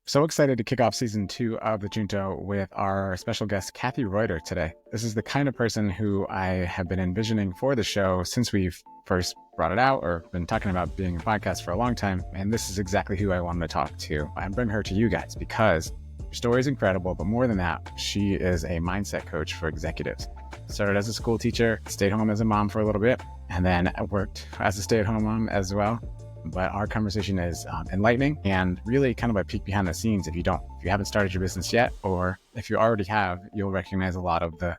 So excited to kick off season 2 of the Junto with our special guest, Kathi Reuter, today. This is the kind of person who I have been envisioning for the show since we've first brought it out or been talking about being a podcast for a long time. And this is exactly who I wanted to talk to and bring her to you guys because her story is incredible. But more than that, she is a mindset coach for executives. Started as a school teacher, stayed home as a mom for a little bit, and then worked as a stay-at-home mom as well. But our conversation is enlightening and really kind of a peek behind the scenes. If you haven't started your business yet, or if you already have, you'll recognize a lot of the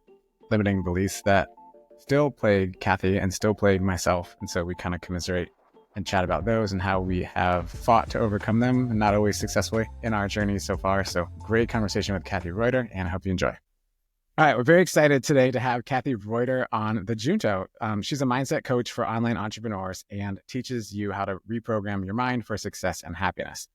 limiting beliefs that still plague Kathi and still plague myself. And so we kind of commiserate and chat about those and how we have fought to overcome them, and not always successfully in our journey so far. So great conversation with Kathi Reuter, and I hope you enjoy. All right, we're very excited today to have Kathi Reuter on the Junto. She's a mindset coach for online entrepreneurs and teaches you how to reprogram your mind for success and happiness.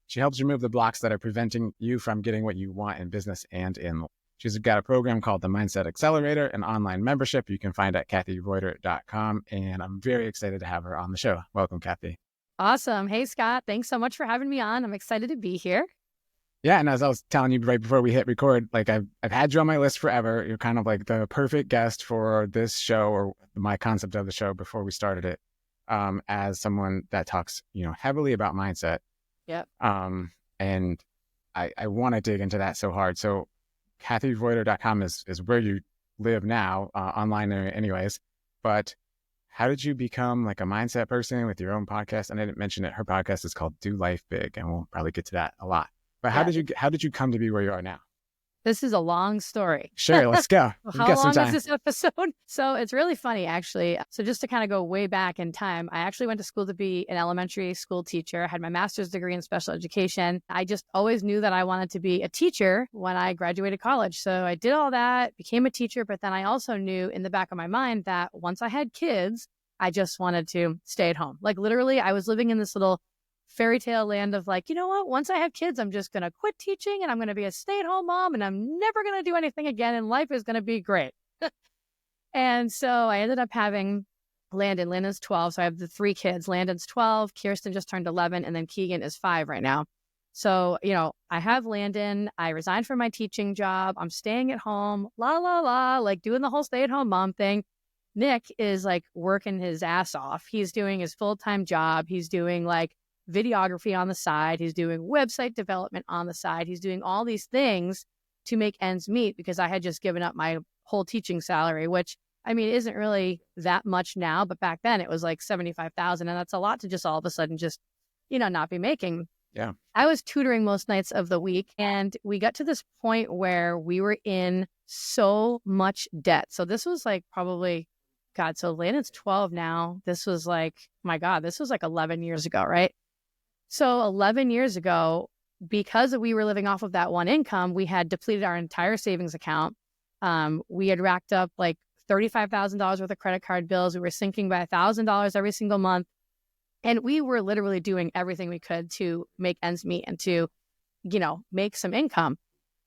She helps remove the blocks that are preventing you from getting what you want in business and in life. She's got a program called the Mindset Accelerator, an online membership you can find at KathiReuter.com. And I'm very excited to have her on the show. Welcome, Kathi. Awesome. Hey, Scott. Thanks so much for having me on. I'm excited to be here. Yeah, and as I was telling you right before we hit record, like I've had you on my list forever. You're kind of like the perfect guest for this show, or my concept of the show before we started it, as someone that talks, heavily about mindset. Yep. And I want to dig into that so hard. So KathiReuter.com is where you live now, online anyways. But how did you become like a mindset person with your own podcast? And I didn't mention it. Her podcast is called Do Life Big, and we'll probably get to that a lot. But how did you come to be where you are now? This is a long story. Sure, let's go. How long is this episode? So it's really funny, actually. So just to kind of go way back in time, I actually went to school to be an elementary school teacher. I had my master's degree in special education. I just always knew that I wanted to be a teacher when I graduated college. So I did all that, became a teacher. But then I also knew in the back of my mind that once I had kids, I just wanted to stay at home. Like literally, I was living in this little fairy tale land of like, you know what, once I have kids, I'm just going to quit teaching and I'm going to be a stay-at-home mom and I'm never going to do anything again and life is going to be great. And so I ended up having Landon. Landon's 12. So I have the 3 kids. Landon's 12, Kirsten just turned 11, and then Keegan is 5 right now. So, I have Landon. I resigned from my teaching job. I'm staying at home, like doing the whole stay-at-home mom thing. Nick is like working his ass off. He's doing his full-time job. He's doing like videography on the side. He's doing website development on the side. He's doing all these things to make ends meet because I had just given up my whole teaching salary, which isn't really that much now, but back then it was like $75,000. And that's a lot to just all of a sudden just, not be making. Yeah. I was tutoring most nights of the week, and we got to this point where we were in so much debt. So this was like probably, so Landon's 12 now. This was like, this was like 11 years ago, right? So 11 years ago, because we were living off of that one income, we had depleted our entire savings account. We had racked up like $35,000 worth of credit card bills. We were sinking by $1,000 every single month. And we were literally doing everything we could to make ends meet and to, make some income.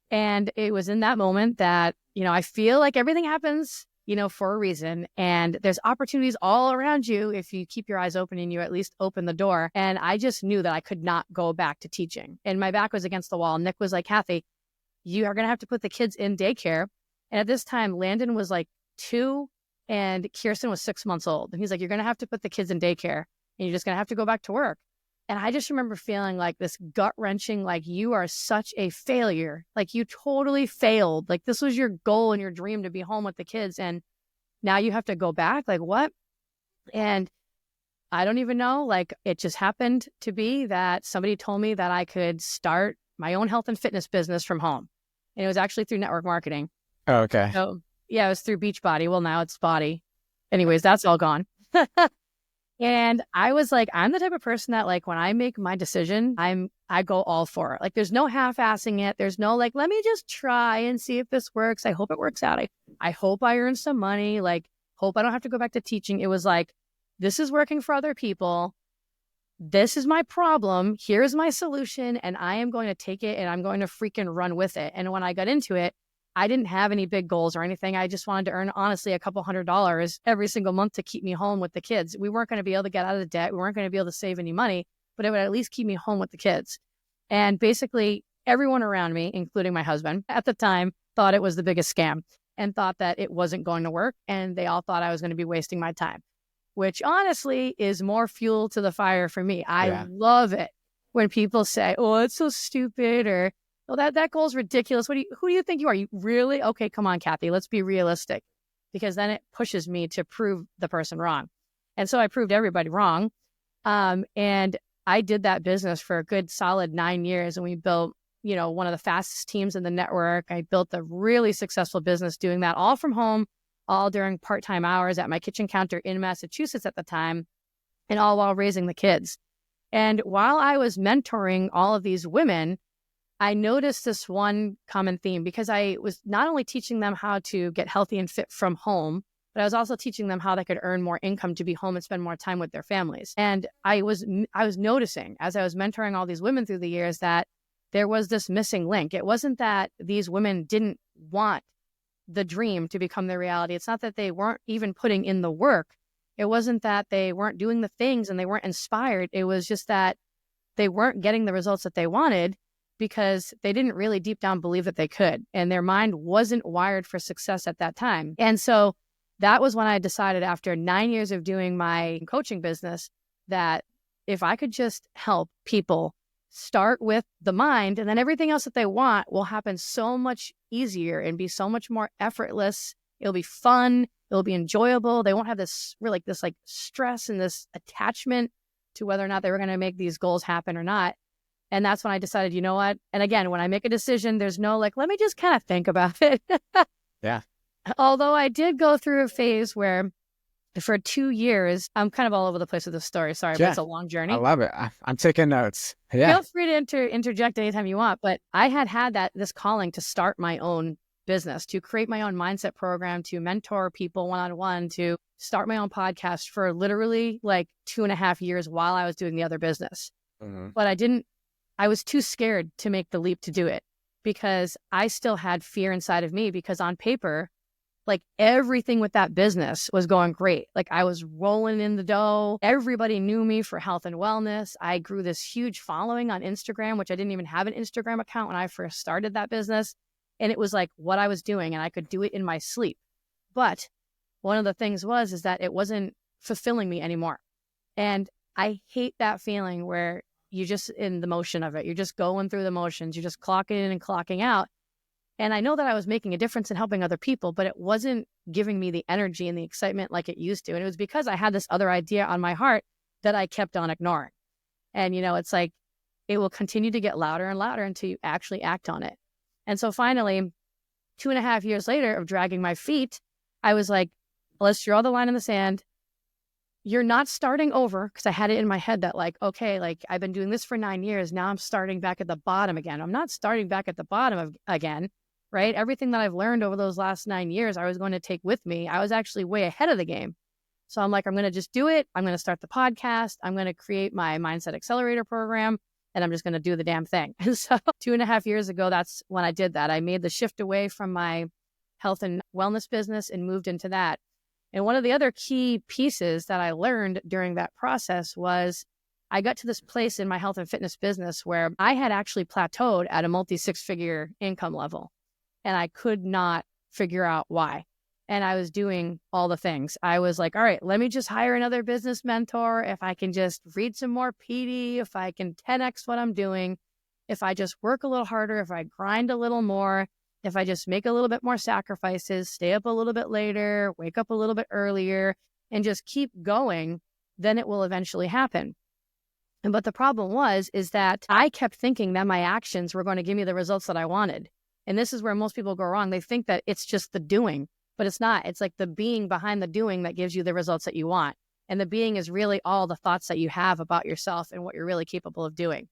And it was in that moment that, I feel like everything happens for a reason. And there's opportunities all around you if you keep your eyes open and you at least open the door. And I just knew that I could not go back to teaching. And my back was against the wall. Nick was like, Kathi, you are going to have to put the kids in daycare. And at this time, Landon was like 2 and Kirsten was 6 months old. And he's like, you're going to have to put the kids in daycare and you're just going to have to go back to work. And I just remember feeling like this gut wrenching, like you are such a failure. Like you totally failed. Like this was your goal and your dream to be home with the kids. And now you have to go back. Like what? And I don't even know. Like it just happened to be that somebody told me that I could start my own health and fitness business from home. And it was actually through network marketing. Oh, okay. So yeah, it was through Beachbody. Well, now it's Body. Anyways, that's all gone. And I was like, I'm the type of person that like when I make my decision, I go all for it. Like there's no half-assing it. There's no like, let me just try and see if this works. I hope it works out. I hope I earn some money. Like hope I don't have to go back to teaching. It was like, this is working for other people. This is my problem. Here's my solution. And I am going to take it and I'm going to freaking run with it. And when I got into it, I didn't have any big goals or anything. I just wanted to earn, honestly, a couple $100 every single month to keep me home with the kids. We weren't going to be able to get out of the debt. We weren't going to be able to save any money, but it would at least keep me home with the kids. And basically everyone around me, including my husband at the time, thought it was the biggest scam and thought that it wasn't going to work. And they all thought I was going to be wasting my time, which honestly is more fuel to the fire for me. I love it when people say, oh, it's so stupid, or oh, that goal's ridiculous. Who do you think you are? You really? Okay, come on, Kathi, let's be realistic, because then it pushes me to prove the person wrong. And so I proved everybody wrong. And I did that business for a good solid 9 years, and we built, one of the fastest teams in the network. I built a really successful business doing that all from home, all during part-time hours at my kitchen counter in Massachusetts at the time, and all while raising the kids. And while I was mentoring all of these women, I noticed this one common theme, because I was not only teaching them how to get healthy and fit from home, but I was also teaching them how they could earn more income to be home and spend more time with their families. And I was noticing, as I was mentoring all these women through the years, that there was this missing link. It wasn't that these women didn't want the dream to become their reality. It's not that they weren't even putting in the work. It wasn't that they weren't doing the things and they weren't inspired. It was just that they weren't getting the results that they wanted because they didn't really deep down believe that they could. And their mind wasn't wired for success at that time. And so that was when I decided, after 9 years of doing my coaching business, that if I could just help people start with the mind, and then everything else that they want will happen so much easier and be so much more effortless. It'll be fun. It'll be enjoyable. They won't have this stress and this attachment to whether or not they were going to make these goals happen or not. And that's when I decided, you know what? And again, when I make a decision, there's no let me just kind of think about it. Yeah. Although I did go through a phase where for 2 years, I'm kind of all over the place with this story. Sorry, but it's a long journey. I love it. I'm taking notes. Yeah. Feel free to interject anytime you want. But I had this calling to start my own business, to create my own mindset program, to mentor people one-on-one, to start my own podcast for literally 2.5 years while I was doing the other business. Mm-hmm. But I was too scared to make the leap to do it, because I still had fear inside of me, because on paper, everything with that business was going great. I was rolling in the dough. Everybody knew me for health and wellness. I grew this huge following on Instagram, which I didn't even have an Instagram account when I first started that business. And it was what I was doing, and I could do it in my sleep. But one of the things is that it wasn't fulfilling me anymore. And I hate that feeling where you're just in the motion of it. You're just going through the motions. You're just clocking in and clocking out. And I know that I was making a difference in helping other people, but it wasn't giving me the energy and the excitement like it used to. And it was because I had this other idea on my heart that I kept on ignoring. And, it's it will continue to get louder and louder until you actually act on it. And so finally, 2.5 years later of dragging my feet, I was like, let's draw the line in the sand. You're not starting over, because I had it in my head that okay, I've been doing this for 9 years. Now I'm starting back at the bottom again. I'm not starting back at the bottom again. Right? Everything that I've learned over those last 9 years, I was going to take with me. I was actually way ahead of the game. So I'm I'm going to just do it. I'm going to start the podcast. I'm going to create my Mindset Accelerator program, and I'm just going to do the damn thing. And so 2.5 years ago, that's when I did that. I made the shift away from my health and wellness business and moved into that. And one of the other key pieces that I learned during that process was I got to this place in my health and fitness business where I had actually plateaued at a multi-6-figure income level. And I could not figure out why. And I was doing all the things. I was all right, let me just hire another business mentor. If I can just read some more PD, if I can 10x what I'm doing, if I just work a little harder, if I grind a little more, if I just make a little bit more sacrifices, stay up a little bit later, wake up a little bit earlier, and just keep going, then it will eventually happen. But the problem is that I kept thinking that my actions were going to give me the results that I wanted. And this is where most people go wrong. They think that it's just the doing, but it's not. It's the being behind the doing that gives you the results that you want. And the being is really all the thoughts that you have about yourself and what you're really capable of doing.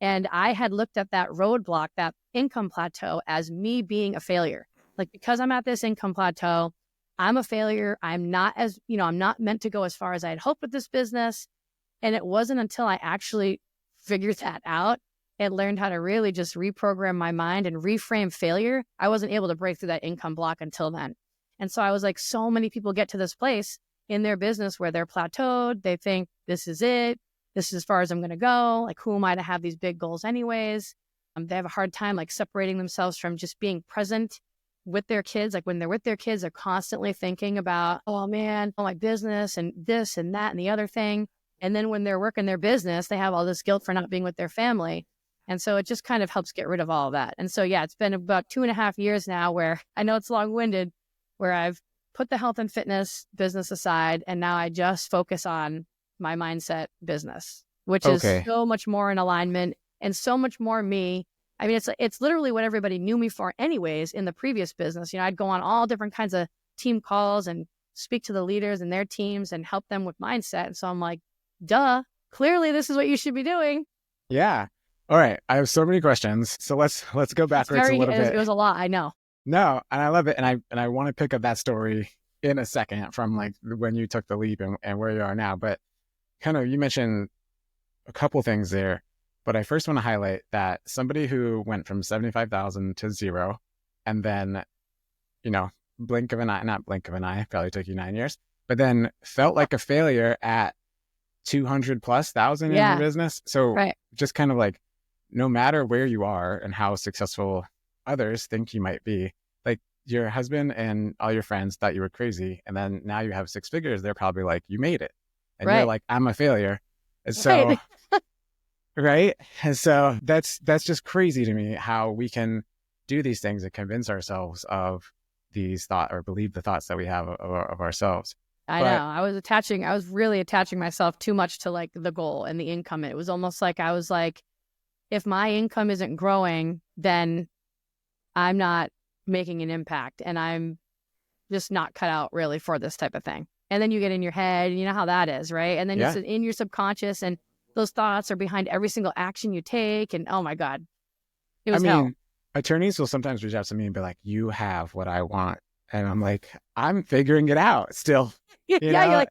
And I had looked at that roadblock, that income plateau, as me being a failure. Because I'm at this income plateau, I'm a failure. I'm not I'm not meant to go as far as I had hoped with this business. And it wasn't until I actually figured that out and learned how to really just reprogram my mind and reframe failure, I wasn't able to break through that income block until then. And so I was so many people get to this place in their business where they're plateaued. They think this is it. this is as far as I'm going to go. Like, who am I to have these big goals anyways? They have a hard time like separating themselves from just being present with their kids. Like when they're with their kids, they're constantly thinking about, oh man, oh, my business and this and that and the other thing. And then when they're working their business, they have all this guilt for not being with their family. And so it just kind of helps get rid of all of that. And so, yeah, it's been about 2.5 years now where I know it's long-winded, where I've put the health and fitness business aside. And now I just focus on my mindset business, which is so much more in alignment and so much more me. I mean, it's literally what everybody knew me for anyways in the previous business. You know, I'd go on all different kinds of team calls and speak to the leaders and their teams and help them with mindset. And so I'm like, duh, clearly this is what you should be doing. Yeah. All right. I have so many questions. So let's go backwards a little bit. It was a lot, I know. No, and I love it. And I want to pick up that story in a second from like when you took the leap and where you are now. But kind of, you mentioned a couple things there. But I first want to highlight that somebody who went from 75,000 to zero, and then, you know, not blink of an eye, probably took you 9 years, but then felt like a failure at 200,000+ in your business. So just kind of like, no matter where you are and how successful others think you might be, like your husband and all your friends thought you were crazy. And then now you have 6 figures. They're probably like, you made it. And you're like, I'm a failure. And so... Right. And so that's just crazy to me how we can do these things and convince ourselves of these thoughts or believe the thoughts that we have of ourselves. I know. I was really attaching myself too much to like the goal and the income. It was almost like I was like, if my income isn't growing, then I'm not making an impact and I'm just not cut out really for this type of thing. And then you get in your head, and you know how that is, right? And then it's in your subconscious, and those thoughts are behind every single action you take. And oh my God, it was hell. Attorneys will sometimes reach out to me and be like, you have what I want. And I'm like, I'm figuring it out still. You're like,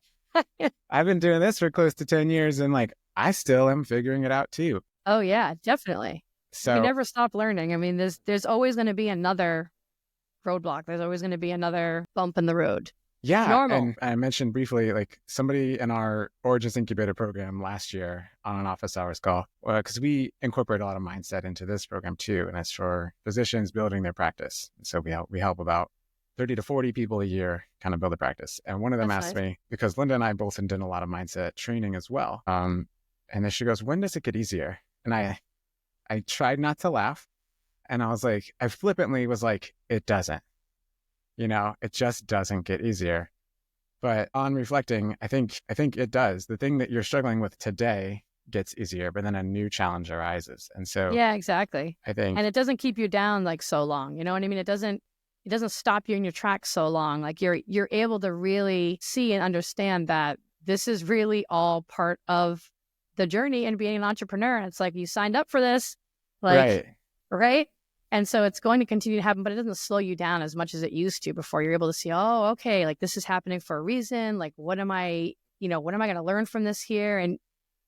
I've been doing this for close to 10 years and like, I still am figuring it out too. Oh yeah, definitely. So you never stop learning. I mean, there's always going to be another roadblock. There's always going to be another bump in the road. Yeah. Normal. And I mentioned briefly, like somebody in our Origins Incubator program last year on an office hours call, because we incorporate a lot of mindset into this program too. And it's for physicians building their practice. So we help about 30 to 40 people a year kind of build a practice. And one of them asked me, because Linda and I both did a lot of mindset training as well. And then she goes, when does it get easier? And I tried not to laugh. And I was like, I flippantly was like, it doesn't. You know, it just doesn't get easier. But on reflecting, I think it does. The thing that you're struggling with today gets easier, but then a new challenge arises. And so yeah, exactly. I think, and it doesn't keep you down like so long. You know what I mean? It doesn't stop you in your tracks so long. Like you're able to really see and understand that this is really all part of the journey and being an entrepreneur. And it's like, you signed up for this, like, right? And so it's going to continue to happen, but it doesn't slow you down as much as it used to before. You're able to see, oh, okay, like this is happening for a reason. Like, what am I going to learn from this here? And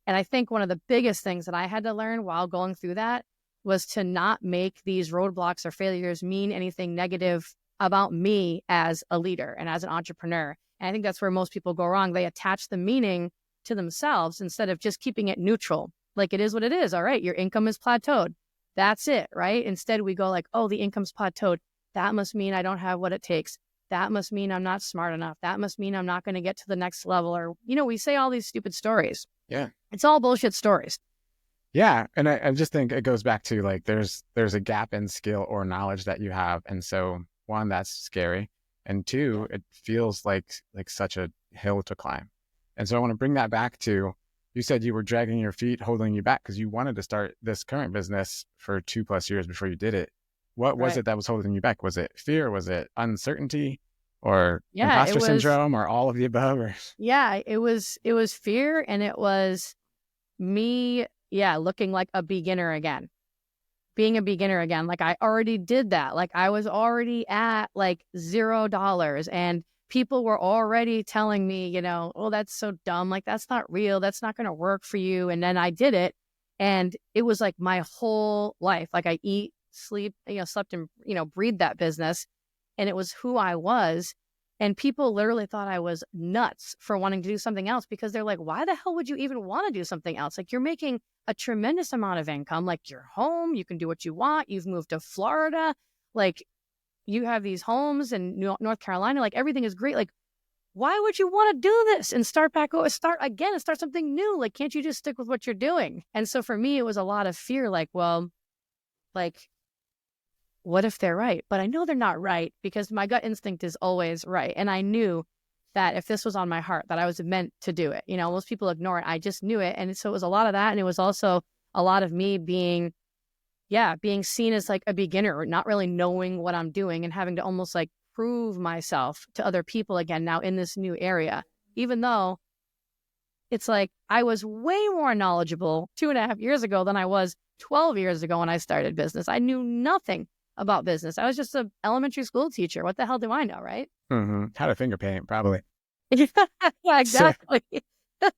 I think one of the biggest things that I had to learn while going through that was to not make these roadblocks or failures mean anything negative about me as a leader and as an entrepreneur. And I think that's where most people go wrong. They attach the meaning to themselves instead of just keeping it neutral. Like, it is what it is. All right, your income is plateaued. That's it, right? Instead, we go like, oh, the income's plateaued. That must mean I don't have what it takes. That must mean I'm not smart enough. That must mean I'm not going to get to the next level. Or, we say all these stupid stories. Yeah. It's all bullshit stories. Yeah. And I just think it goes back to like, there's a gap in skill or knowledge that you have. And so one, that's scary. And two, it feels like such a hill to climb. And so I want to bring that back to, you said you were dragging your feet, holding you back because you wanted to start this current business for 2+ years before you did it. What was it that was holding you back? Was it fear? Was it uncertainty or imposter syndrome or all of the above? Or... Yeah, it was fear, and it was me, looking like a beginner again. Being a beginner again. Like, I already did that. Like, I was already at like $0, and people were already telling me, oh, that's so dumb. Like, that's not real. That's not going to work for you. And then I did it. And it was like my whole life. Like, I eat, sleep, slept and, breathed that business. And it was who I was. And people literally thought I was nuts for wanting to do something else, because they're like, why the hell would you even want to do something else? Like, you're making a tremendous amount of income. Like, you're home, you can do what you want. You've moved to Florida. Like, you have these homes in North Carolina. Like, everything is great. Like, why would you want to do this and start again and start something new? Like, can't you just stick with what you're doing? And so for me, it was a lot of fear. Like, well, like, what if they're right? But I know they're not right, because my gut instinct is always right. And I knew that if this was on my heart, that I was meant to do it. Most people ignore it. I just knew it. And so it was a lot of that. And it was also a lot of me being seen as like a beginner, not really knowing what I'm doing, and having to almost like prove myself to other people again now in this new area, even though it's like I was way more knowledgeable 2.5 years ago than I was 12 years ago when I started business. I knew nothing about business. I was just an elementary school teacher. What the hell do I know, right? Mm-hmm. How to finger paint, probably. Yeah, exactly. So,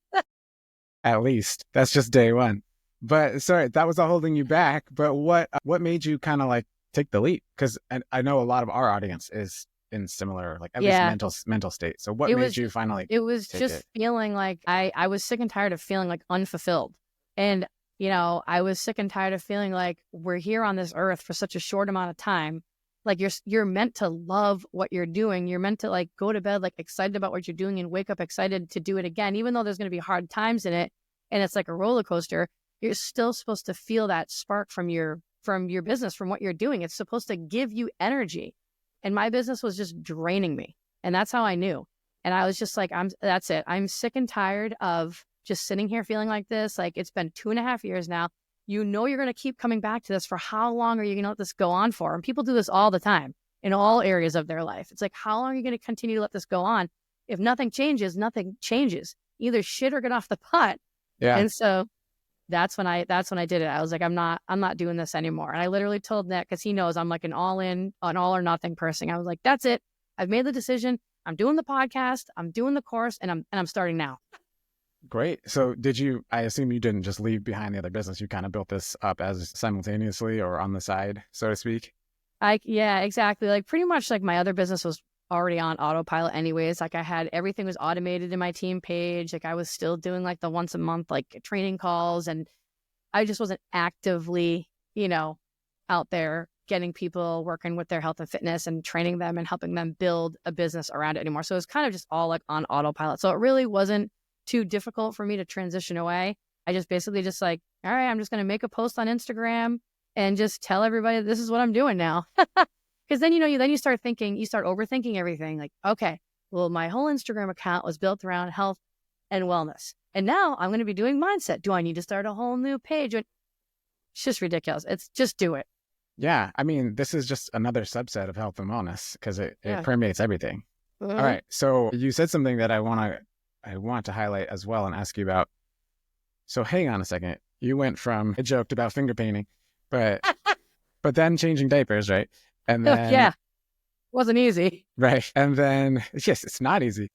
at least that's just day one. But sorry, that was all holding you back. But what made you kind of like take the leap? Because I know a lot of our audience is in similar, like at least mental state. So what made you finally? It was just feeling like I was sick and tired of feeling like unfulfilled. And, I was sick and tired of feeling like we're here on this earth for such a short amount of time. Like, you're meant to love what you're doing. You're meant to like go to bed like excited about what you're doing and wake up excited to do it again, even though there's going to be hard times in it and it's like a roller coaster. You're still supposed to feel that spark from your business, from what you're doing. It's supposed to give you energy. And my business was just draining me. And that's how I knew. And I was just like, that's it. I'm sick and tired of just sitting here feeling like this. Like, it's been 2.5 years now. You're going to keep coming back to this. For how long are you going to let this go on for? And people do this all the time in all areas of their life. It's like, how long are you going to continue to let this go on? If nothing changes, nothing changes. Either shit or get off the pot. Yeah. And so that's when I did it. I was like, I'm not doing this anymore. And I literally told Nick, because he knows I'm like an all or nothing person. I was like, that's it. I've made the decision. I'm doing the podcast. I'm doing the course, and I'm starting now. Great. So I assume you didn't just leave behind the other business. You kind of built this up as simultaneously or on the side, so to speak. Yeah, exactly. Like, pretty much like my other business was already on autopilot anyways. Like, I had everything was automated in my team page. Like, I was still doing like the once a month like training calls, and I just wasn't actively, out there getting people working with their health and fitness and training them and helping them build a business around it anymore. So it was kind of just all like on autopilot. So it really wasn't too difficult for me to transition away. I just basically just like, all right, I'm just going to make a post on Instagram and just tell everybody this is what I'm doing now. Because then, you start overthinking everything. Like, okay, well, my whole Instagram account was built around health and wellness. And now I'm going to be doing mindset. Do I need to start a whole new page? It's just ridiculous. It's just do it. Yeah. I mean, this is just another subset of health and wellness, because it permeates everything. Mm-hmm. All right. So you said something that I want to highlight as well and ask you about. So hang on a second. You went from, I joked about finger painting, but then changing diapers, right? And then yeah, wasn't easy. Right. And then, yes, it's not easy.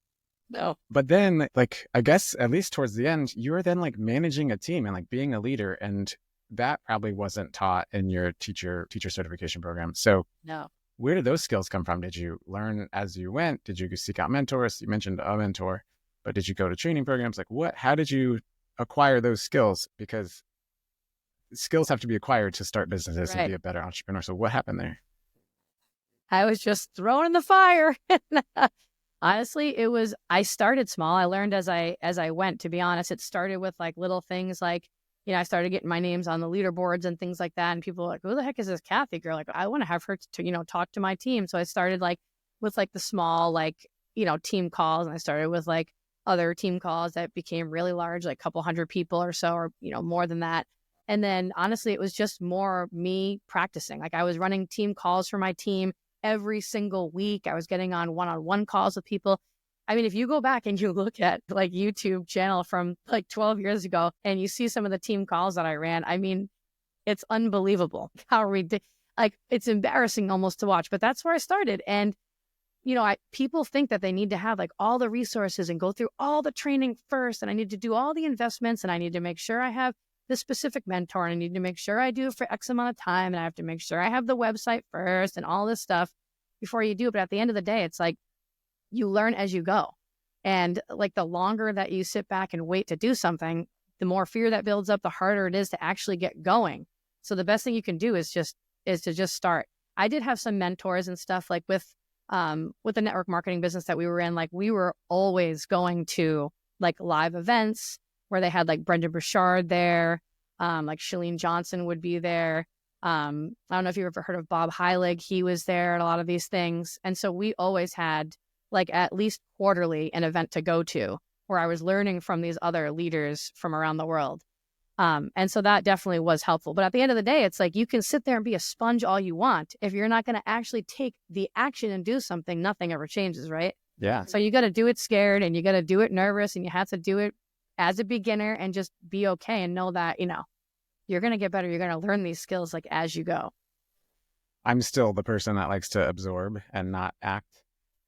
No. But then, like, I guess at least towards the end, you were then like managing a team and like being a leader, and that probably wasn't taught in your teacher certification program. So no. Where did those skills come from? Did you learn as you went? Did you seek out mentors? You mentioned a mentor, but did you go to training programs? Like how did you acquire those skills? Because skills have to be acquired to start businesses and be a better entrepreneur. So what happened there? I was just thrown in the fire. Honestly, I started small. I learned as I went, to be honest. It started with like little things like, I started getting my names on the leaderboards and things like that. And people were like, who the heck is this Kathi girl? Like, I want to have her to, talk to my team. So I started like with like the small, like, team calls. And I started with like other team calls that became really large, like a couple hundred people or so, or, more than that. And then honestly, it was just more me practicing. Like, I was running team calls for my team every single week. I was getting on one-on-one calls with people. I mean, if you go back and you look at like YouTube channel from like 12 years ago and you see some of the team calls that I ran, I mean, it's unbelievable how ridiculous, like it's embarrassing almost to watch, but that's where I started. And, people think that they need to have like all the resources and go through all the training first. And I need to do all the investments, and I need to make sure I have the specific mentor, and I need to make sure I do it for X amount of time. And I have to make sure I have the website first and all this stuff before you do it. But at the end of the day, it's like, you learn as you go. And like the longer that you sit back and wait to do something, the more fear that builds up, the harder it is to actually get going. So the best thing you can do is to just start. I did have some mentors and stuff like with the network marketing business that we were in, like we were always going to like live events where they had like Brendan Burchard there, like Shalene Johnson would be there. I don't know if you've ever heard of Bob Heilig. He was there at a lot of these things. And so we always had like at least quarterly an event to go to where I was learning from these other leaders from around the world. And so that definitely was helpful. But at the end of the day, it's like you can sit there and be a sponge all you want. If you're not going to actually take the action and do something, nothing ever changes, right? Yeah. So you got to do it scared and you got to do it nervous and you have to do it as a beginner and just be okay and know that, you're going to get better. You're going to learn these skills like as you go. I'm still the person that likes to absorb and not act.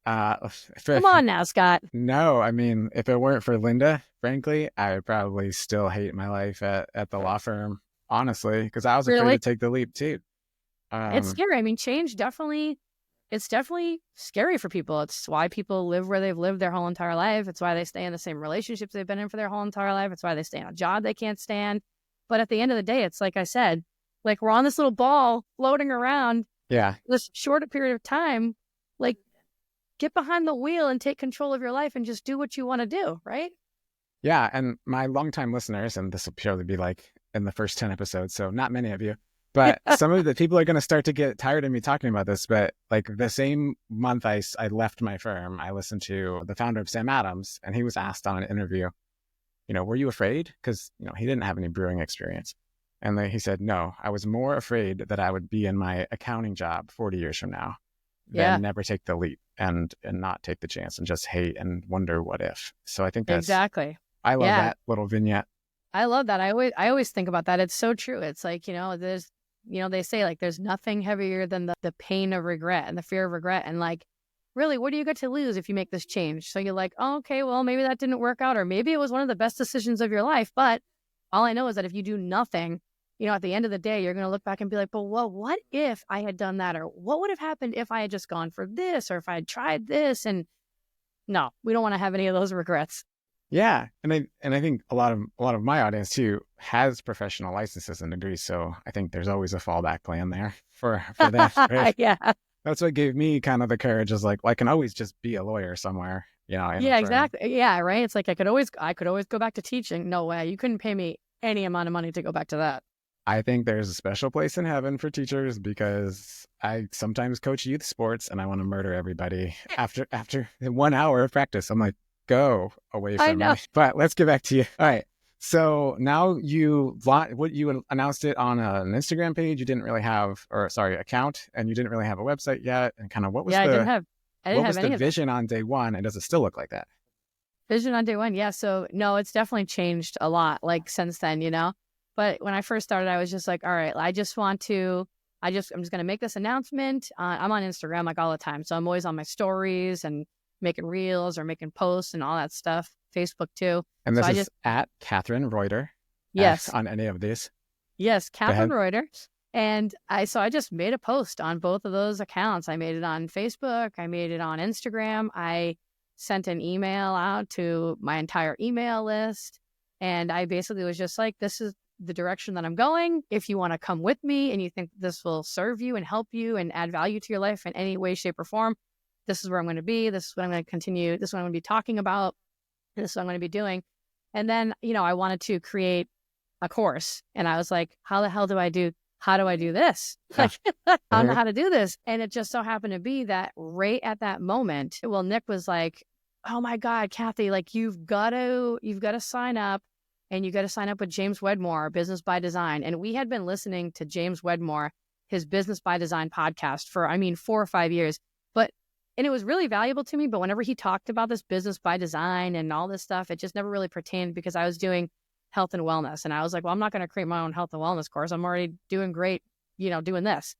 Come on now, Scott. No, I mean, if it weren't for Linda, frankly, I would probably still hate my life at the law firm, honestly, because I was afraid to take the leap too. It's scary. I mean, change it's definitely scary for people. It's why people live where they've lived their whole entire life. It's why they stay in the same relationships they've been in for their whole entire life. It's why they stay in a job they can't stand. But at the end of the day, it's like I said, like we're on this little ball floating around. Yeah. This short period of time, like get behind the wheel and take control of your life and just do what you want to do, right? Yeah. And my longtime listeners, and this will surely be like in the first 10 episodes, so not many of you, but some of the people are going to start to get tired of me talking about this. But like the same month I left my firm, I listened to the founder of Sam Adams, and he was asked on an interview, were you afraid? Because, he didn't have any brewing experience. And he said, no, I was more afraid that I would be in my accounting job 40 years from now than never take the leap and not take the chance and just hate and wonder what if. So I think that's exactly. I love that little vignette. I love that. I always think about that. It's so true. It's like, there's, they say like there's nothing heavier than the pain of regret and the fear of regret. And like, really, what do you get to lose if you make this change? So you're like, oh, okay, well, maybe that didn't work out, or maybe it was one of the best decisions of your life. But all I know is that if you do nothing, at the end of the day, you're going to look back and be like, but well, what if I had done that? Or what would have happened if I had just gone for this, or if I had tried this? And no, we don't want to have any of those regrets. Yeah. And I think a lot of my audience too has professional licenses and degrees. So I think there's always a fallback plan there for that. Right? Yeah. That's what gave me kind of the courage, is like, well, I can always just be a lawyer somewhere, Yeah, exactly. Yeah. Right. It's like, I could always go back to teaching. No way. You couldn't pay me any amount of money to go back to that. I think there's a special place in heaven for teachers, because I sometimes coach youth sports and I want to murder everybody after 1 hour of practice. I'm like, go away from me. But let's get back to you. All right. So now you announced it on an Instagram page. You didn't really have, account, and you didn't really have a website yet. And kind of what was I didn't have the vision on day one? And does it still look like that? Vision on day one. Yeah. So no, it's definitely changed a lot like since then, But when I first started, I was just like, all right, I'm just going to make this announcement. I'm on Instagram like all the time. So I'm always on my stories and making reels or making posts and all that stuff. Facebook too. And this is at Catherine Reuter. Yes. On any of these. Yes. Catherine Reuter. And I just made a post on both of those accounts. I made it on Facebook. I made it on Instagram. I sent an email out to my entire email list. And I basically was just like, this is the direction that I'm going. If you want to come with me and you think this will serve you and help you and add value to your life in any way, shape, or form, this is where I'm going to be. This is what I'm going to continue. This is what I'm going to be talking about. This is what I'm going to be doing. And then, I wanted to create a course. And I was like, how do I do this? Like, I don't know how to do this. And it just so happened to be that right at that moment, Nick was like, oh my God, Kathi, like you've got to sign up. And you got to sign up with James Wedmore, Business by Design. And we had been listening to James Wedmore, his Business by Design podcast for, 4 or 5 years. And it was really valuable to me. But whenever he talked about this Business by Design and all this stuff, it just never really pertained, because I was doing health and wellness. And I was like, well, I'm not going to create my own health and wellness course. I'm already doing great, doing this.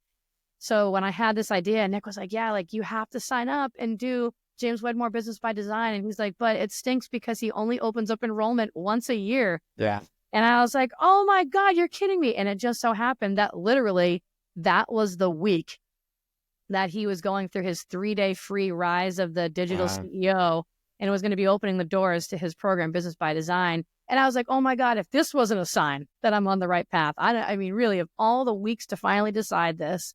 So when I had this idea, Nick was like, yeah, like you have to sign up and do James Wedmore Business by Design. And he's like, but it stinks because he only opens up enrollment once a year. Yeah. And I was like, oh my God, you're kidding me. And it just so happened that literally that was the week that he was going through his 3-day free rise of the digital Wow. CEO, and it was going to be opening the doors to his program, Business by Design. And I was like, oh my God, if this wasn't a sign that I'm on the right path. I mean, really, of all the weeks to finally decide this,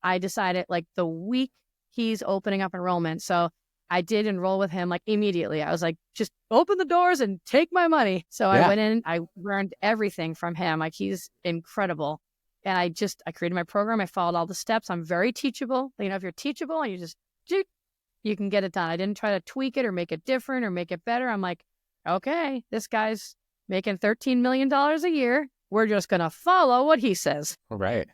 I decided like the week he's opening up enrollment. So I did enroll with him like immediately. I was like, just open the doors and take my money. So I Yeah. went in, I learned everything from him. Like he's incredible. And I created my program. I followed all the steps. I'm very teachable. You know, if you're teachable and you can get it done. I didn't try to tweak it or make it different or make it better. I'm like, okay, this guy's making $13 million a year. We're just going to follow what he says. Right.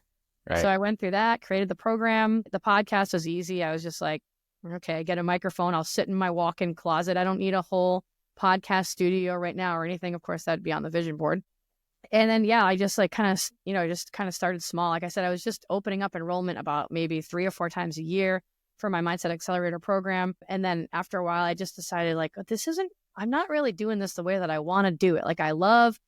So I went through that, created the program. The podcast was easy. I was just like, okay, get a microphone. I'll sit in my walk-in closet. I don't need a whole podcast studio right now or anything. Of course, that'd be on the vision board. And then, yeah, I just like kind of started small. Like I said, I was just opening up enrollment about maybe 3 or 4 times a year for my Mindset Accelerator program. And then after a while, I just decided like, I'm not really doing this the way that I want to do it. Like I love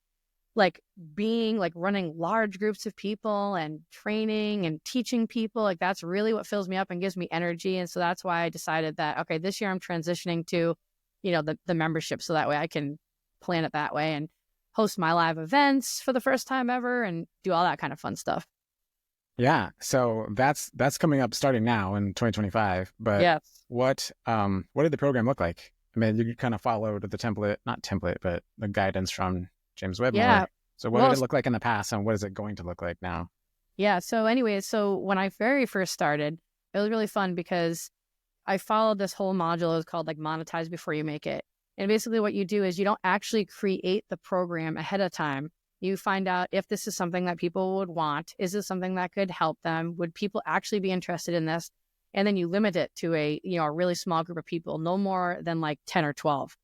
like being like running large groups of people and training and teaching people. Like that's really what fills me up and gives me energy. And so that's why I decided that, okay, this year I'm transitioning to, the membership. So that way I can plan it that way and host my live events for the first time ever and do all that kind of fun stuff. Yeah. So that's coming up starting now in 2025. But yes. What did the program look like? I mean, you kind of followed but the guidance from James Wedmore. Yeah. So what did it look like in the past and what is it going to look like now? Yeah. So anyways, so when I very first started, it was really fun because I followed this whole module. It was called like Monetize Before You Make It. And basically what you do is you don't actually create the program ahead of time. You find out if this is something that people would want. Is this something that could help them? Would people actually be interested in this? And then you limit it to a really small group of people, no more than like 10 or 12.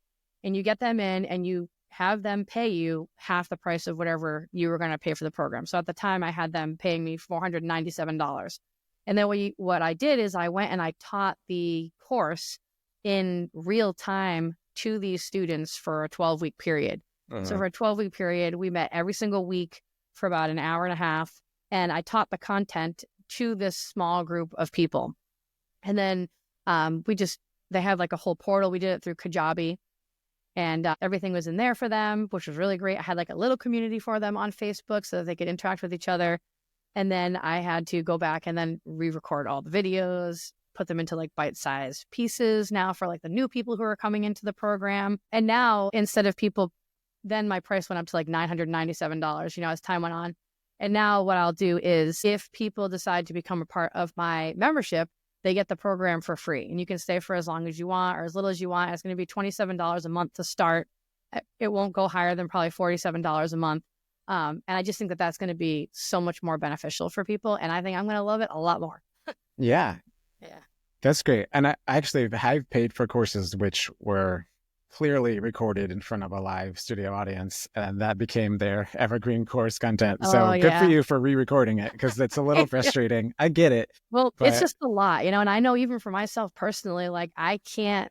And you get them in and you have them pay you half the price of whatever you were going to pay for the program. So at the time I had them paying me $497. And then what I did is I went and I taught the course in real time to these students for a 12-week period. Uh-huh. So for a 12-week period, we met every single week for about an hour and a half. And I taught the content to this small group of people. And then they have like a whole portal. We did it through Kajabi. And everything was in there for them, which was really great. I had like a little community for them on Facebook so that they could interact with each other. And then I had to go back and then re-record all the videos, put them into like bite-sized pieces now for like the new people who are coming into the program. And now instead of then my price went up to like $997, as time went on. And now what I'll do is if people decide to become a part of my membership, they get the program for free and you can stay for as long as you want or as little as you want. It's going to be $27 a month to start. It won't go higher than probably $47 a month. And I just think that that's going to be so much more beneficial for people. And I think I'm going to love it a lot more. Yeah. Yeah. That's great. And I actually have paid for courses which were clearly recorded in front of a live studio audience, and that became their evergreen course content. So good for you for re-recording it because it's a little frustrating. I get it. Well, it's just a lot, and I know even for myself personally, like I can't,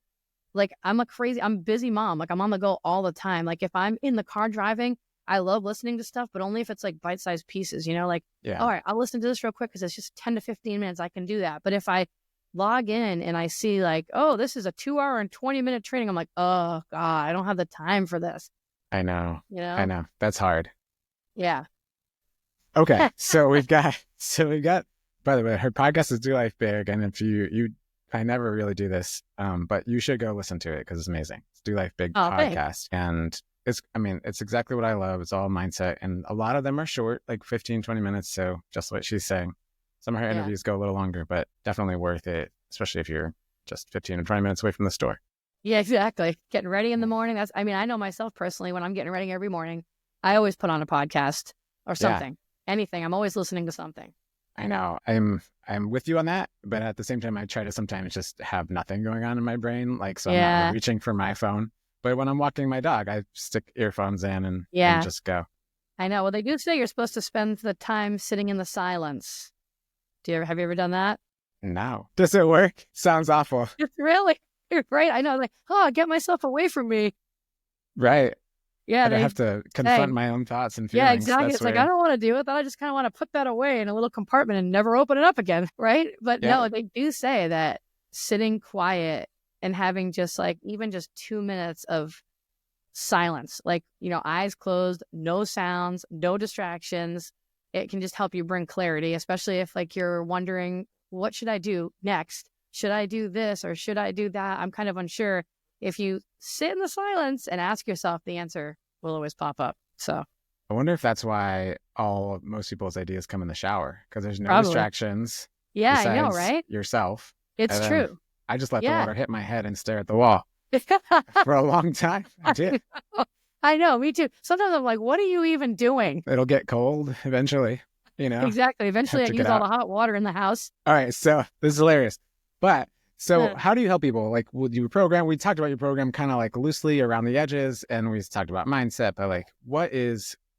like I'm a busy mom. Like I'm on the go all the time. Like if I'm in the car driving, I love listening to stuff, but only if it's like bite-sized pieces, all right, I'll listen to this real quick because it's just 10 to 15 minutes. I can do that. But if I log in and I see like, oh, this is a 2-hour and 20-minute training, I'm like, oh God, I don't have the time for this. I know. I know. That's hard. Yeah. Okay. So we've got, by the way, her podcast is Do Life Big. And if I never really do this, but you should go listen to it because it's amazing. It's Do Life Big podcast. Thanks. And it's exactly what I love. It's all mindset. And a lot of them are short, like 15, 20 minutes. So just what she's saying. Some of her interviews go a little longer, but definitely worth it, especially if you're just 15 or 20 minutes away from the store. Yeah, exactly. Getting ready in the morning. I know myself personally, when I'm getting ready every morning, I always put on a podcast or something, anything. I'm always listening to something. I know. I'm with you on that. But at the same time, I try to sometimes just have nothing going on in my brain. Like, so I'm not reaching for my phone. But when I'm walking my dog, I stick earphones in and just go. I know. Well, they do say you're supposed to spend the time sitting in the silence. Have you ever done that? No. Does it work? Sounds awful. It's really right. I know. Like, get myself away from me. Right. Yeah, I don't they have to say, confront my own thoughts and yeah, feelings. exactly. That's It's like, I weird. don't want to deal with that. I just kind of want to put that away in a little compartment and never open it up again. Right. But Yeah. no, they do say that sitting quiet and having just like even just 2 minutes of silence, like, eyes closed, no sounds, no distractions. It can just help you bring clarity, especially if like you're wondering, what should I do next? Should I do this or should I do that? I'm kind of unsure. If you sit in the silence and ask yourself, the answer will always pop up. So I wonder if that's why most people's ideas come in the shower, because there's no probably. distractions Yeah, I know, besides right? yourself. It's And then true. I just let the Yeah. water hit my head and stare at the wall for a long time. I did. I know, me too. Sometimes I'm like, what are you even doing? It'll get cold eventually, Exactly. Eventually have I to get use all out. the hot water in the house. All right. So this is hilarious. But so Yeah. how do you help people? Like, would you program? We talked about your program kind of like loosely around the edges, and we talked about mindset, but like, what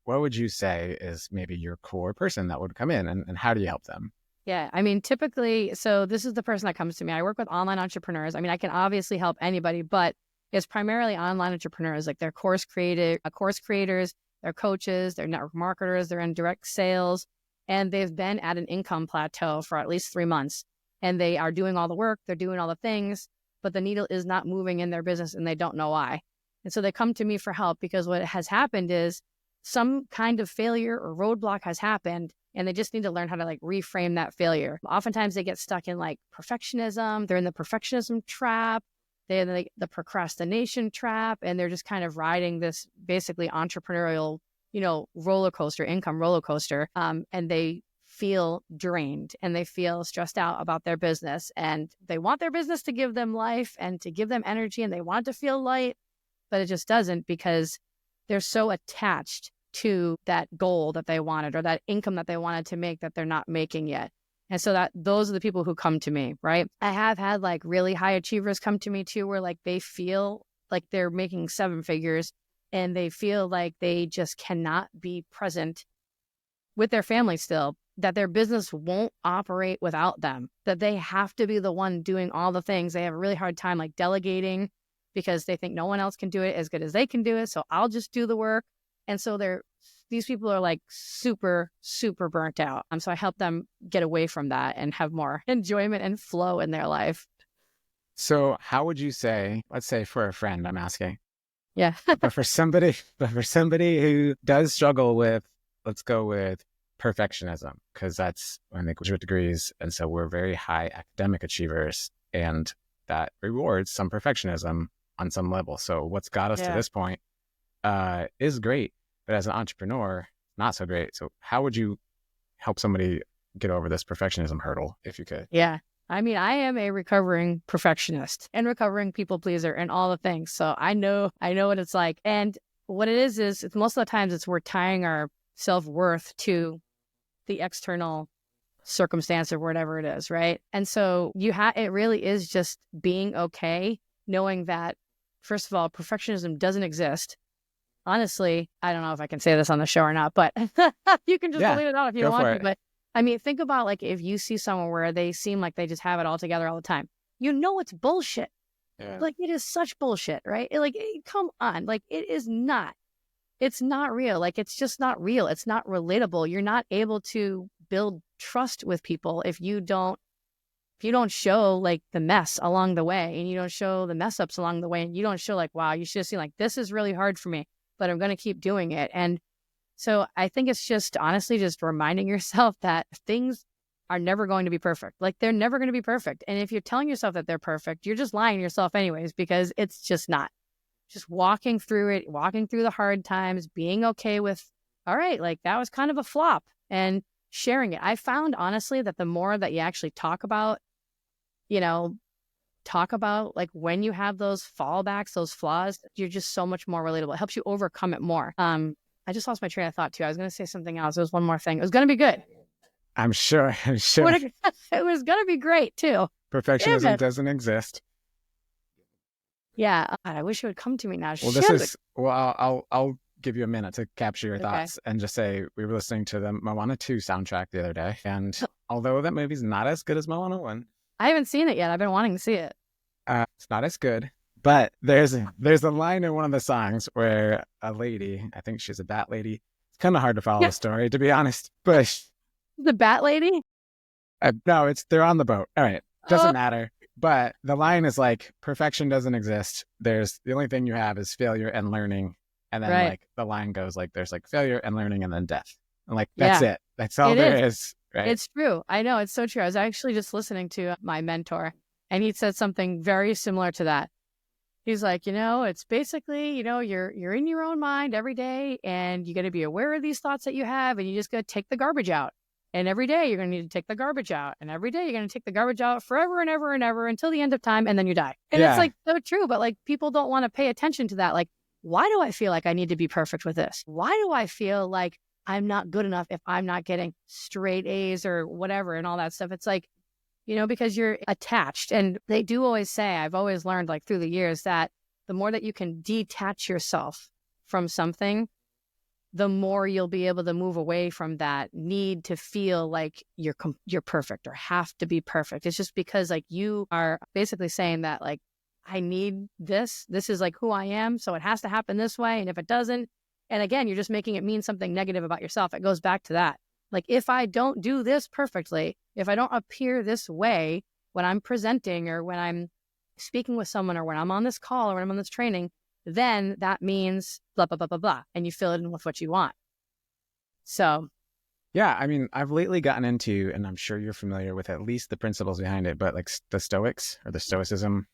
would you say is maybe your core person that would come in, and how do you help them? Yeah. I mean, typically, so this is the person that comes to me. I work with online entrepreneurs. I mean, I can obviously help anybody, but it's primarily online entrepreneurs, like they're course creators, they're coaches, they're network marketers, they're in direct sales, and they've been at an income plateau for at least 3 months. And they are doing all the work, they're doing all the things, but the needle is not moving in their business and they don't know why. And so they come to me for help because what has happened is some kind of failure or roadblock has happened and they just need to learn how to like reframe that failure. Oftentimes they get stuck in like perfectionism. They're in the perfectionism trap. They're in the procrastination trap, and they're just kind of riding this basically entrepreneurial, roller coaster, income roller coaster. And they feel drained and they feel stressed out about their business, and they want their business to give them life and to give them energy, and they want to feel light, but it just doesn't because they're so attached to that goal that they wanted or that income that they wanted to make that they're not making yet. And so those are the people who come to me, right? I have had like really high achievers come to me too, where like they feel like they're making 7 figures and they feel like they just cannot be present with their family still, that their business won't operate without them, that they have to be the one doing all the things. They have a really hard time like delegating because they think no one else can do it as good as they can do it. So I'll just do the work. And so these people are like super, super burnt out. So I help them get away from that and have more enjoyment and flow in their life. So how would you say, let's say for a friend, I'm asking, Yeah. but for somebody who does struggle with, let's go with perfectionism, because that's when they graduate degrees. And so we're very high academic achievers, and that rewards some perfectionism on some level. So what's got us to this point is great, but as an entrepreneur, not so great. So how would you help somebody get over this perfectionism hurdle, if you could? Yeah. I mean, I am a recovering perfectionist and recovering people pleaser and all the things. So I know what it's like. And what it is it's most of the times we're tying our self-worth to the external circumstance or whatever it is, right? And so it really is just being okay, knowing that, first of all, perfectionism doesn't exist. Honestly, I don't know if I can say this on the show or not, but you can just believe it out if you want to. But I mean, think about like if you see someone where they seem like they just have it all together all the time, it's bullshit. Yeah. Like it is such bullshit, right? Come on, like it is not. It's not real. Like it's just not real. It's not relatable. You're not able to build trust with people if you don't show like the mess along the way, and you don't show the mess ups along the way, and you don't show like, wow, you should have seen like this is really hard for me, but I'm going to keep doing it. And so I think it's just honestly just reminding yourself that things are never going to be perfect. Like they're never going to be perfect. And if you're telling yourself that they're perfect, you're just lying to yourself anyways, because it's just not. Just walking through it, walking through the hard times, being okay with, all right, like that was kind of a flop, and sharing it. I found honestly that the more that you actually talk about like when you have those fallbacks, those flaws, you're just so much more relatable. It helps you overcome it more. I just lost my train of thought too. I was going to say something else. There was one more thing. It was going to be good. I'm sure. It was going to be great too. Perfectionism doesn't exist. Yeah. God, I wish it would come to me now. Well, I'll give you a minute to capture your thoughts and just say, we were listening to the Moana 2 soundtrack the other day. And although that movie's not as good as Moana 1. I haven't seen it yet. I've been wanting to see it. It's not as good, But there's a line in one of the songs where a lady, I think she's a bat lady. It's kind of hard to follow the story, to be honest. But The bat lady? no, they're on the boat. All right, doesn't Oh, matter. But the line is like, perfection doesn't exist. There's the only thing you have is failure and learning. And then right. like the line goes like, there's like failure and learning and then death. And like, Yeah, that's it. That's all it there is. is. Right. It's true. I know. It's so true. I was actually just listening to my mentor, and he said something very similar to that. He's like, it's basically, you're in your own mind every day, and you got to be aware of these thoughts that you have, and you just got to take the garbage out. And every day you're going to need to take the garbage out. And every day you're going to take the garbage out forever and ever and ever until the end of time. And then you die. And it's like so true. But like people don't want to pay attention to that. Like, why do I feel like I need to be perfect with this? Why do I feel like I'm not good enough if I'm not getting straight A's or whatever and all that stuff? It's like, because you're attached. And they do always say, I've always learned like through the years that the more that you can detach yourself from something, the more you'll be able to move away from that need to feel like you're perfect or have to be perfect. It's just because like you are basically saying that like, I need this. This is like who I am. So it has to happen this way. And if it doesn't, and again, you're just making it mean something negative about yourself. It goes back to that. Like if I don't do this perfectly, if I don't appear this way when I'm presenting or when I'm speaking with someone or when I'm on this call or when I'm on this training, then that means blah, blah, blah, blah, blah. And you fill it in with what you want. So. Yeah. I mean, I've lately gotten into, and I'm sure you're familiar with at least the principles behind it, but like the Stoics or the Stoicism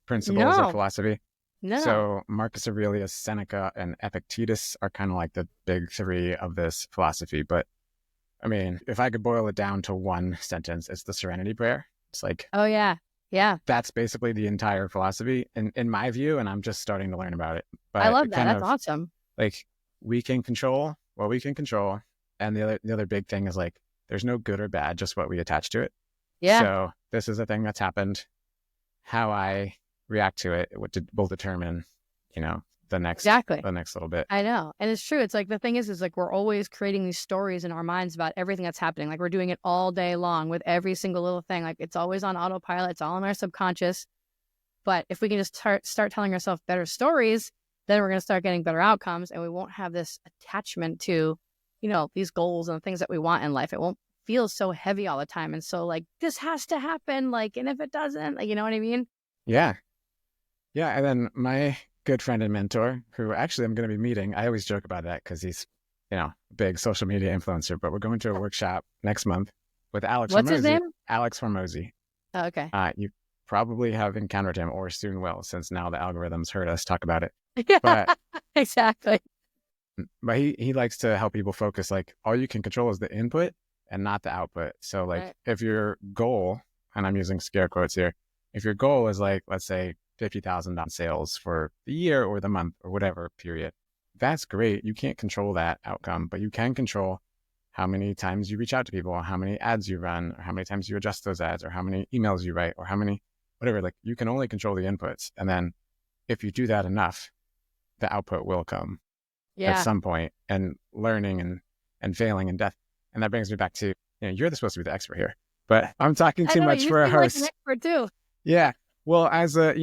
principles or philosophy. No. So Marcus Aurelius, Seneca, and Epictetus are kind of like the big three of this philosophy. But I mean, if I could boil it down to one sentence, it's the Serenity Prayer. It's like, oh yeah. Yeah. That's basically the entire philosophy in my view, and I'm just starting to learn about it. But I love that. That's awesome. Like we can control what we can control. And the other big thing is like, there's no good or bad, just what we attach to it. Yeah. So this is a thing that's happened. How I react to it will determine, the next little bit. I know. And it's true. It's like the thing is like we're always creating these stories in our minds about everything that's happening. Like we're doing it all day long with every single little thing. Like it's always on autopilot. It's all in our subconscious. But if we can just start telling ourselves better stories, then we're going to start getting better outcomes, and we won't have this attachment to, these goals and things that we want in life. It won't feel so heavy all the time. And so like, this has to happen. Like, and if it doesn't, like, you know what I mean? Yeah. Yeah. And then my good friend and mentor, who actually I'm going to be meeting, I always joke about that because he's, a big social media influencer, but we're going to a workshop next month with Alex. What's his name? Alex Hormozy. Oh, okay. You probably have encountered him or soon will, since now the algorithms heard us talk about it. Yeah, but, exactly. But he likes to help people focus, like all you can control is the input and not the output. So like if your goal, and I'm using scare quotes here, if your goal is like, let's say $50,000 sales for the year or the month or whatever period, that's great. You can't control that outcome, but you can control how many times you reach out to people, or how many ads you run, or how many times you adjust those ads, or how many emails you write, or how many, whatever. Like you can only control the inputs. And then if you do that enough, the output will come at some point, and learning and failing and death. And that brings me back to, you're supposed to be the expert here, but I'm talking too much for a host. Like an expert too. Yeah. Well, as a,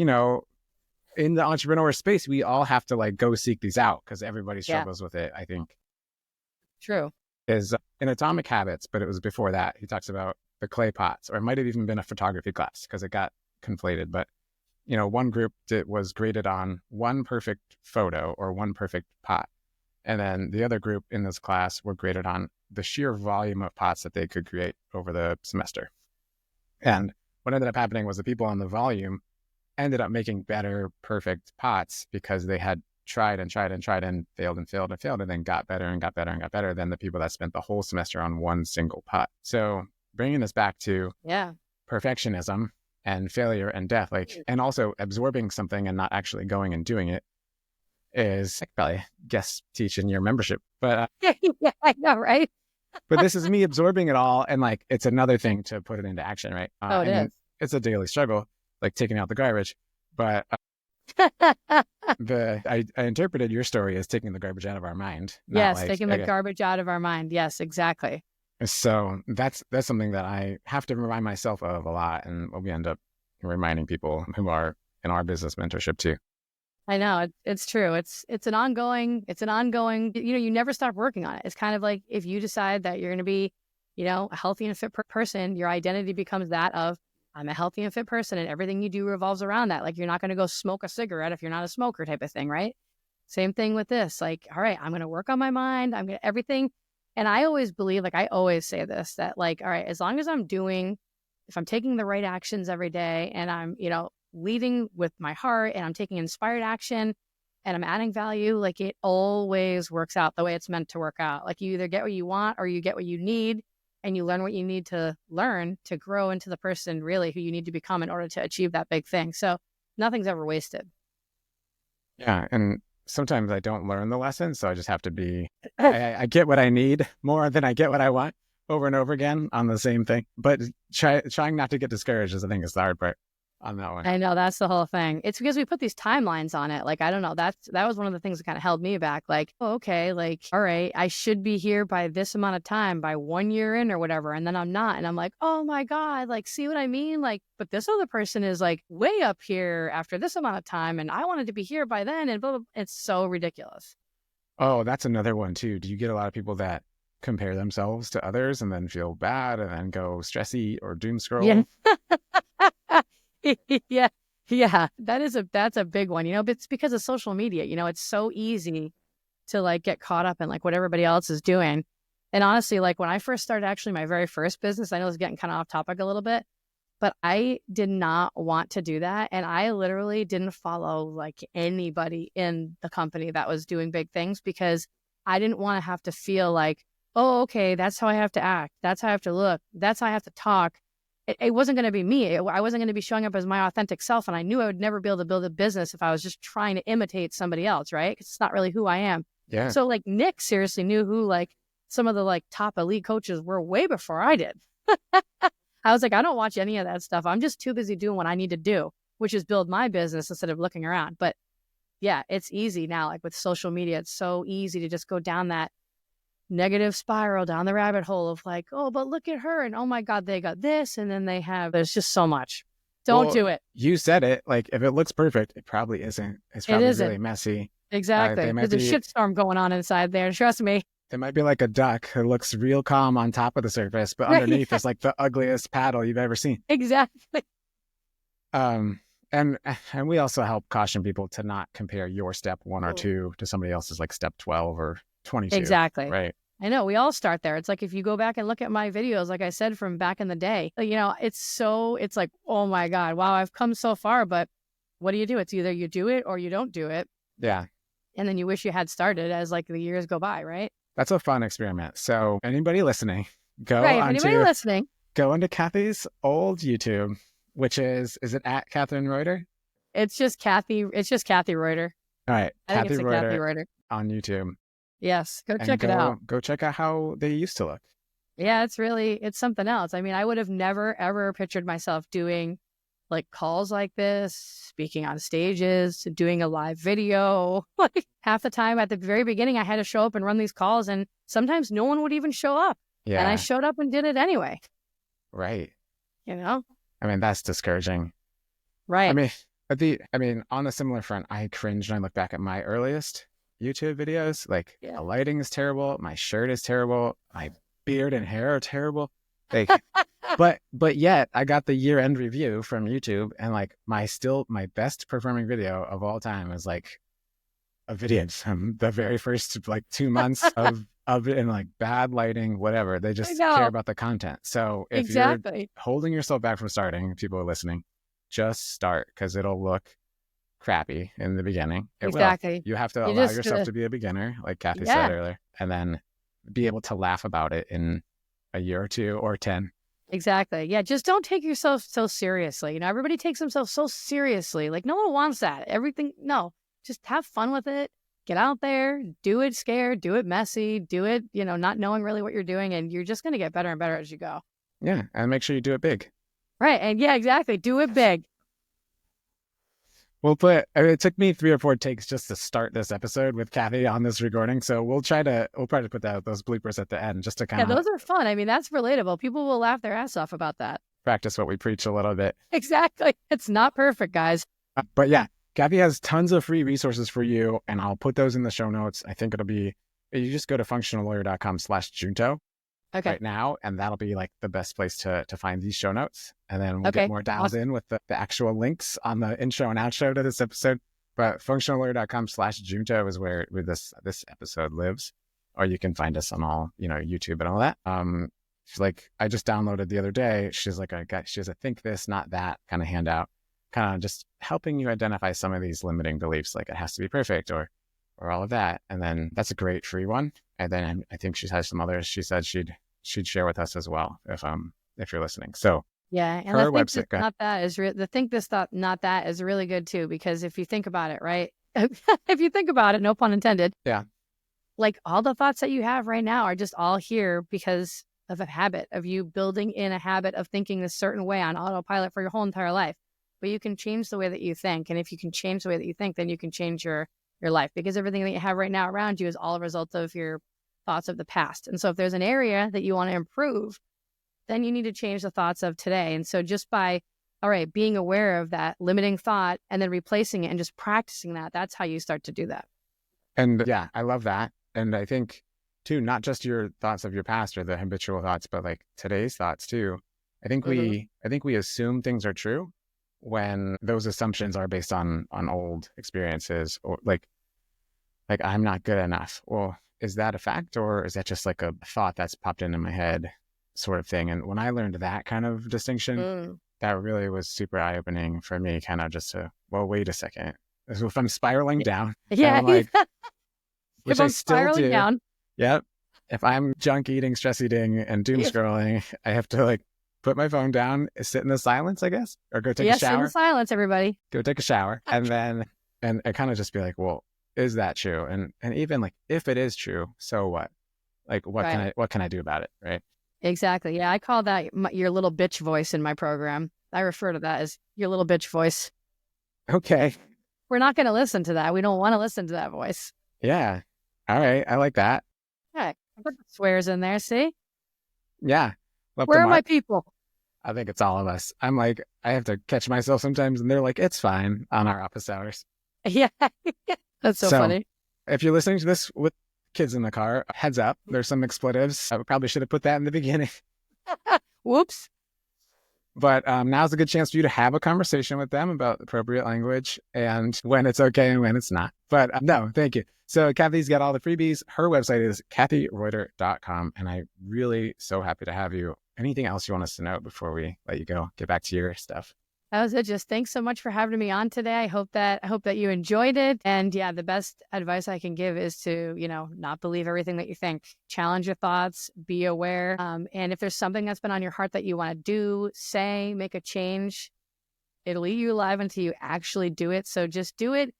in the entrepreneur space, we all have to like go seek these out because everybody struggles with it, I think. True. Is in Atomic Habits, but it was before that. He talks about the clay pots, or it might have even been a photography class because it got conflated. But, one group was graded on one perfect photo or one perfect pot. And then the other group in this class were graded on the sheer volume of pots that they could create over the semester. And what ended up happening was the people on the volume ended up making better, perfect pots because they had tried and tried and tried and failed and failed and failed, and then got better and got better and got better than the people that spent the whole semester on one single pot. So bringing this back to perfectionism and failure and death, and also absorbing something and not actually going and doing it, is probably guest teach in your membership. But yeah, I know, right? But this is me absorbing it all, and it's another thing to put it into action, right? It is. It's a daily struggle, like taking out the garbage. But I interpreted your story as taking the garbage out of our mind. Yes, taking the garbage out of our mind. Yes, exactly. So that's something that I have to remind myself of a lot, and we end up reminding people who are in our business mentorship too. I know it's true. It's an ongoing, you never stop working on it. It's kind of like if you decide that you're going to be, a healthy and fit person, your identity becomes that of I'm a healthy and fit person, and everything you do revolves around that. Like you're not going to go smoke a cigarette if you're not a smoker type of thing, right? Same thing with this. Like, all right, I'm going to work on my mind. I'm going to everything. And I always believe, like I always say this, that like, all right, as long as if I'm taking the right actions every day and I'm, leading with my heart and I'm taking inspired action and I'm adding value, like it always works out the way it's meant to work out. Like you either get what you want or you get what you need, and you learn what you need to learn to grow into the person really who you need to become in order to achieve that big thing. So nothing's ever wasted. Yeah. And sometimes I don't learn the lesson. So I just have to be, I get what I need more than I get what I want over and over again on the same thing. But trying not to get discouraged is, I think, is the hard part on that one. I know, that's the whole thing. It's because we put these timelines on it. Like, I don't know, that was one of the things that kind of held me back. Like, oh, okay, like, all right, I should be here by this amount of time, by 1 year in or whatever. And then I'm not. And I'm like, oh my God, like, see what I mean? Like, but this other person is like way up here after this amount of time. And I wanted to be here by then and blah, blah, blah. It's so ridiculous. Oh, that's another one too. Do you get a lot of people that compare themselves to others and then feel bad and then go stressy or doom scroll? Yeah. Yeah. That's a big one, but it's because of social media, it's so easy to like get caught up in like what everybody else is doing. And honestly, like when I first started actually my very first business, I know it's getting kind of off topic a little bit, but I did not want to do that. And I literally didn't follow like anybody in the company that was doing big things because I didn't want to have to feel like, oh, okay, that's how I have to act. That's how I have to look. That's how I have to talk. It wasn't going to be me. I wasn't going to be showing up as my authentic self. And I knew I would never be able to build a business if I was just trying to imitate somebody else, right? Because it's not really who I am. Yeah. So like Nick seriously knew who like some of the like top elite coaches were way before I did. I was like, I don't watch any of that stuff. I'm just too busy doing what I need to do, which is build my business instead of looking around. But yeah, it's easy now. Like with social media, it's so easy to just go down that negative spiral, down the rabbit hole of like, oh, but look at her. And oh my God, they got this. And then there's just so much. Don't do it. You said it. Like if it looks perfect, it probably isn't. It's probably really messy. Exactly. There's a shitstorm going on inside there. Trust me. It might be like a duck who looks real calm on top of the surface, but underneath is like the ugliest paddle you've ever seen. Exactly. And we also help caution people to not compare your step 1 or 2 to somebody else's like step 12 or 22. Exactly. Right. I know. We all start there. It's like if you go back and look at my videos, like I said, from back in the day, it's like, oh my God, wow, I've come so far. But what do? It's either you do it or you don't do it. Yeah. And then you wish you had started as like the years go by, right? That's a fun experiment. So anybody listening, go into Kathy's old YouTube, which is it at Catherine Reuter? It's just Kathi Reuter. All right. Kathi Reuter on YouTube. Yes. Check it out. Go check out how they used to look. Yeah, it's something else. I mean, I would have never, ever pictured myself doing like calls like this, speaking on stages, doing a live video. Like half the time at the very beginning, I had to show up and run these calls, and sometimes no one would even show up. Yeah. And I showed up and did it anyway. Right. I mean, that's discouraging. Right. I mean, on a similar front, I cringe when I look back at my earliest YouTube videos. Like the lighting is terrible. My shirt is terrible. My beard and hair are terrible. Like, but yet I got the year-end review from YouTube, and like my best performing video of all time is like a video from the very first like 2 months of it, in like bad lighting, whatever. They just care about the content. So if you're holding yourself back from starting, people are listening, just start, because it'll look crappy in the beginning. It will. You have to allow yourself to be a beginner, like Kathi said earlier, and then be able to laugh about it in a year or 2 or 10. Exactly. Yeah. Just don't take yourself so seriously. Everybody takes themselves so seriously. Like no one wants that. No, just have fun with it. Get out there, do it scared, do it messy, do it, not knowing really what you're doing. And you're just going to get better and better as you go. Yeah. And make sure you do it big. Right. And yeah, exactly. Do it big. It took me 3 or 4 takes just to start this episode with Kathi on this recording. So we'll probably put those bloopers at the end just to kind of. Yeah, those are fun. I mean, that's relatable. People will laugh their ass off about that. Practice what we preach a little bit. Exactly. It's not perfect, guys. But yeah, Kathi has tons of free resources for you, and I'll put those in the show notes. I think it'll be, you just go to functionallawyer.com/junto Okay. right now, and that'll be like the best place to find these show notes. And then we'll Okay. get more dialed Awesome. in with the actual links on the intro and outro to this episode. But functionallawyer.com/junto is where this episode lives, or you can find us on all, YouTube and all that. She's like, I just downloaded the other day. She's like, she has a think this, not that kind of handout, kind of just helping you identify some of these limiting beliefs, like it has to be perfect or all of that. And then that's a great free one. And then I think she has some others. She said she'd share with us as well if you're listening. So Yeah, and her the think website, this, not that is the think this thought not that is really good too, because if you think about it, right? If you think about it, no pun intended. Yeah. Like all the thoughts that you have right now are just all here because of a habit of you building in a habit of thinking a certain way on autopilot for your whole entire life. But you can change the way that you think, and if you can change the way that you think, then you can change your life, because everything that you have right now around you is all a result of your thoughts of the past. And so if there's an area that you want to improve, then you need to change the thoughts of today. And so just by, all right, being aware of that limiting thought and then replacing it and just practicing that, that's how you start to do that. And yeah, I love that. And I think too, not just your thoughts of your past or the habitual thoughts, but like today's thoughts too. I think we assume things are true when those assumptions are based on old experiences, or like I'm not good enough. Well, is that a fact, or is that just like a thought that's popped into my head sort of thing? And when I learned that kind of distinction, that really was super eye-opening for me, kind of just to, well, wait a second. So if I'm spiraling down, Yeah. I'm like, which if I'm I still spiraling do. down. Yep. If I'm junk eating, stress eating, and doom scrolling, I have to like put my phone down, sit in the silence, I guess, or go take a shower. Yes, in the silence, everybody. Go take a shower, and then I kind of just be like, well, is that true? And even like, if it is true, so what? Like, what can I do about it? Right. Exactly. Yeah. I call that your little bitch voice in my program. I refer to that as your little bitch voice. Okay. We're not going to listen to that. We don't want to listen to that voice. Yeah. All right. I like that. Okay. I put the swears in there. See? Yeah. Where are my people? I think it's all of us. I'm like, I have to catch myself sometimes, and they're like, it's fine on our office hours. Yeah. That's so funny. If you're listening to this with kids in the car, heads up, there's some expletives. I probably should have put that in the beginning. Whoops. But now's a good chance for you to have a conversation with them about appropriate language and when it's okay and when it's not. But no, thank you. So Kathy's got all the freebies. Her website is kathireuter.com. And I'm really so happy to have you. Anything else you want us to know before we let you go? Get back to your stuff. That was it. Just thanks so much for having me on today. I hope that you enjoyed it. And yeah, the best advice I can give is to, not believe everything that you think. Challenge your thoughts, be aware. And if there's something that's been on your heart that you want to do, say, make a change, it'll eat you alive until you actually do it. So just do it,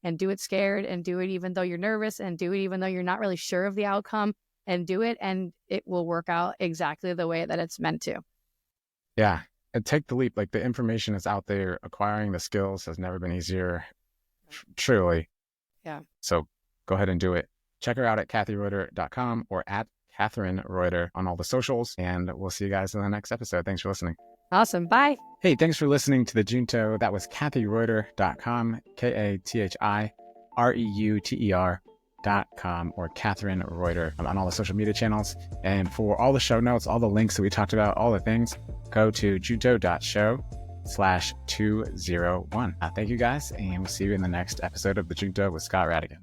and do it scared, and do it even though you're nervous, and do it even though you're not really sure of the outcome, and do it, and it will work out exactly the way that it's meant to. Yeah. And take the leap. Like, the information is out there. Acquiring the skills has never been easier. Truly. Yeah. So go ahead and do it. Check her out at kathireuter.com or at Catherine Reuter on all the socials. And we'll see you guys in the next episode. Thanks for listening. Awesome. Bye. Hey, thanks for listening to the Junto. That was kathireuter.com, KATHIREUTER.com, or Catherine Reuter on all the social media channels. And for all the show notes, all the links that we talked about, all the things, go to junto.show/201. Thank you guys, and we'll see you in the next episode of the Junto with Scott Radigan.